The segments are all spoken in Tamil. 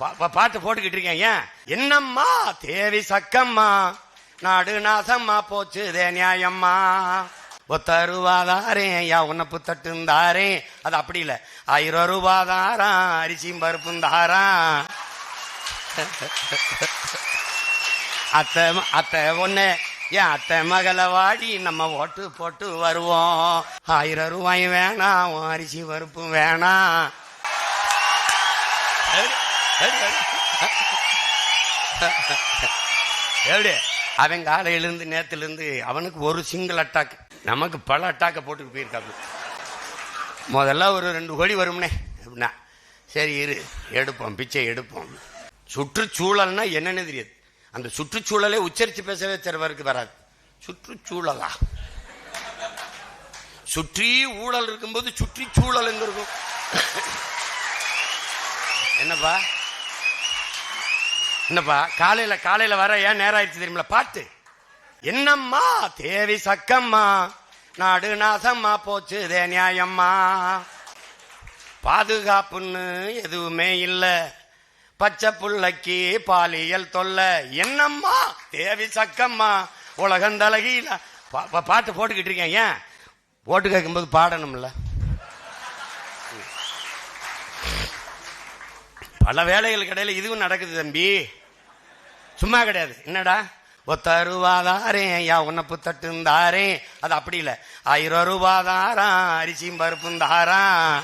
பாட்டு போட்டுக்கிட்டு இருக்கேன். ஏன் என்னம்மா தேவி சக்கம்மா நாடு நாசம்மா போச்சுதே நியாயம்மா ஒத்தருவாதாரே யா உன்னப்பு தட்டுந்தாரே. அது அப்படி இல்ல, 1000 ரூபாதாராம் அரிசியும் பருப்பும் தாராம். அத்தை ஒண்ணு என் அத்தை மகளை வாடி நம்ம ஓட்டு போட்டு வருவோம். 1000 ரூபாய் வேணாம், அரிசி பருப்பும் வேணாம். எப்படி அவன் காலையிலிருந்து நேத்துல இருந்து அவனுக்கு ஒரு சிங்கிள் அட்டாக், நமக்கு பல அட்டாக்க போட்டுட்டு போயிருக்காங்க. முதல்ல ஒரு 2 கோடி வரும்னே அப்படின்னா சரி இரு எடுப்போம், பிச்சை எடுப்போம். சுற்றுச்சூழல்னா என்னன்னு தெரியாது. அந்த சுற்றுச்சூழலை உச்சரித்து பேசவே சிலவருக்கு வராது. சுற்றுச்சூழலா, சுற்றி ஊழல் இருக்கும்போது சுற்றி சூழல் எங்க இருக்கும்? என்னப்பா காலையில வர ஏன் நேரம் ஆயிடுச்சு தெரியுமில பாட்டு. என்னம்மா தேவி சக்கம்மா நாடு நாசம்மா போச்சுதே நியாயம்மா பாதுகாப்புன்னு எதுவுமே இல்ல பச்சை புள்ளைக்கு பாலியல் தொல்ல. என்னம்மா தேவி சக்கம்மா உலகம் தலகில பாட்டு போட்டுக்கிட்டு இருக்கேன். ஏன் ஓட்டு கேட்கும்போது பாடணும்ல. பல வேலைகளுக்கு இடையில இதுவும் நடக்குது தம்பி, சும்மா கிடையாது. என்னடா ஒத்தருவாதாரே யா உன்னப்பு தட்டுந்தாரே. அது அப்படி இல்ல, 1000 ரூபாதாராம் அரிசியும் பருப்பும் தாராம்.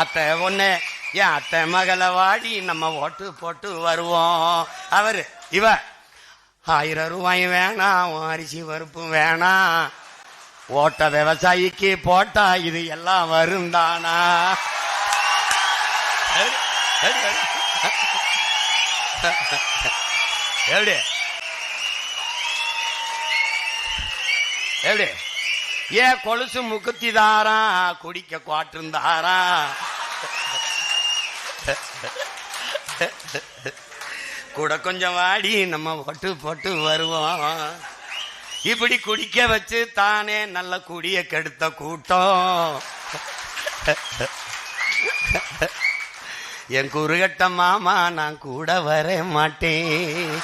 அத்தை ஒண்ணு என் அத்தை மகளை வாடி நம்ம ஓட்டு போட்டு வருவோம். அவரு இவ 1000 ரூபாய் வேணாம், அரிசி பருப்பும் வேணாம். ஓட்ட விவசாயிக்கு போட்டா இது எல்லாம் வரும் தானா? எப்படி எப்படி ஏன் கொலுசு முக்குத்தி தாரா குடிக்க குவாட்டிருந்தாரா? கூட கொஞ்சம் வாடி நம்ம ஓட்டு போட்டு வருவோம். இப்படி குடிக்க வச்சு தானே நல்ல குடிய கெடுத்த கூட்டம். என் குறுகட்ட மாமா நான் கூட வர மாட்டேன்.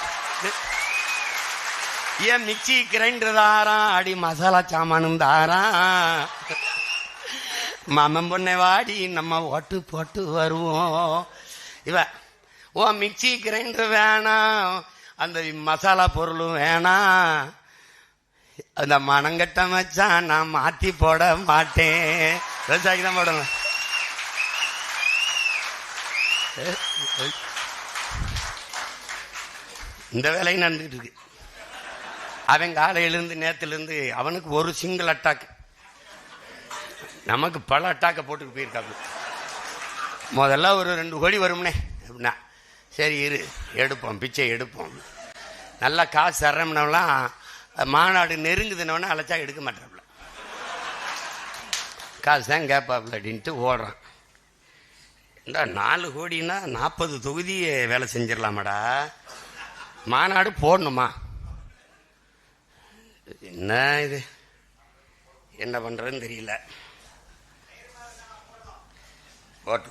என் மிக்சி கிரைண்டர் தாராம் அடி மசாலா சாமானும் தாராம். மாமன் பொண்ணை வாடி நம்ம ஓட்டு போட்டு வருவோம். இவ ஓ மிக்சி கிரைண்டர் வேணாம், அந்த மசாலா பொருளும் வேணாம், அந்த மனங்கட்ட மச்சான் நான் மாத்தி போட மாட்டேன். விவசாயிக்கு தான் போடணும். இந்த வேலையும் நடந்துட்டு இருக்கு. அவன் காலையிலிருந்து நேத்துல இருந்து அவனுக்கு ஒரு சிங்கிள் அட்டாக், நமக்கு பல அட்டாக்க போட்டுட்டு போயிருக்காங்க. முதல்ல ஒரு 2 கோடி வரும்னே அப்படின்னா சரி இரு எடுப்போம், பிச்சை எடுப்போம். நல்லா காசு தர்றோம்னாலாம் மாநாடு நெருங்குதுன்னு அழைச்சா எடுக்க மாட்டாப்புல, காசு தான் கேட்பாப்புல அப்படின்ட்டு ஓடுறான். இந்த 4 கோடின்னா 40 தொகுதி வேலை செஞ்சிடலாமாடா, மாநாடு போடணுமா? என்ன இது, என்ன பண்றதுன்னு தெரியல. ஓட்டு